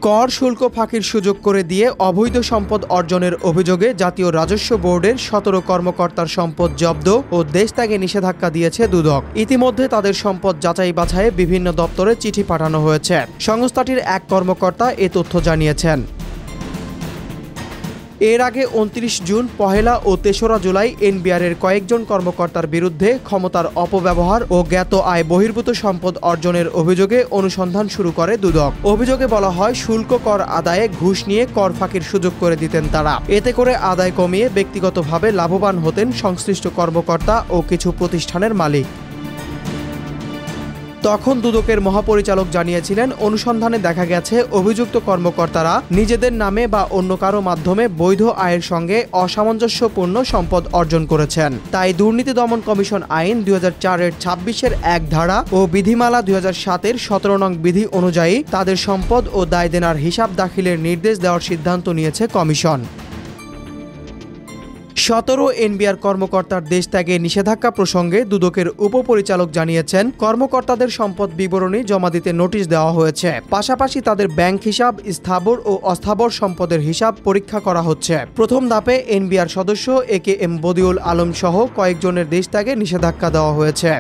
কর শুল্ক ফাঁকির সুযোগ করে দিয়ে অবৈধ সম্পদ অর্জনের অভিযোগে জাতীয় রাজস্ব বোর্ডের ১৭ কর্মকর্তার সম্পদ জব্দ ও দেশ ত্যাগে নিষেধাজ্ঞা দিয়েছে দুদক। ইতিমধ্যে তাদের সম্পদ যাচাই বাছাইয়ে বিভিন্ন দপ্তরে চিঠি পাঠানো হয়েছে। সংস্থাটির এক কর্মকর্তা এ তথ্য জানিয়েছেন। এর আগে ২৯ জুন, ১লা ও ৩রা জুলাই এনবিআরের কয়েকজন কর্মকর্তার বিরুদ্ধে ক্ষমতার অপব্যবহার ও জ্ঞাত আয় বহির্ভূত সম্পদ অর্জনের অভিযোগে অনুসন্ধান শুরু করে দুদক। অভিযোগে বলা হয়, শুল্ক কর আদায়ে ঘুষ নিয়ে কর ফাঁকির সুযোগ করে দিতেন তারা। এতে করে আদায় কমিয়ে ব্যক্তিগতভাবে লাভবান হতেন সংশ্লিষ্ট কর্মকর্তা ও কিছু প্রতিষ্ঠানের মালিক। তখন দুদকের মহাপরিচালক জানিয়েছিলেন, অনুসন্ধানে দেখা গেছে অভিযুক্ত কর্মকর্তারা নিজেদের নামে বা অন্য কারো মাধ্যমে বৈধ আয়ের সঙ্গে অসামঞ্জস্যপূর্ণ সম্পদ অর্জন করেছেন। তাই দুর্নীতি দমন কমিশন আইন ২০০৪-এর ২৬-এর ১ ধারা ও বিধিমালা ২০০৭-এর ১৭ নং বিধি অনুযায়ী তাদের সম্পদ ও দায় দেনার হিসাব দাখিলের নির্দেশ দেওয়ার সিদ্ধান্ত নিয়েছে কমিশন। ১৭ এনবিআর কর্মকর্তার দেশ ত্যাগে নিষেধাজ্ঞা প্রসঙ্গে দুদকের উপপরিচালক জানিয়েছেন, কর্মকর্তাদের সম্পদ বিবরণী জমা দিতে নোটিশ দেওয়া হয়েছে। পাশাপাশি তাদের ব্যাংক হিসাব, স্থাবর ও অস্থাবর সম্পদের হিসাব পরীক্ষা করা হচ্ছে। প্রথম ধাপে এনবিআর সদস্য AKM বদিউল আলম সহ কয়েকজনের দেশ ত্যাগে নিষেধাজ্ঞা দেওয়া হয়েছে।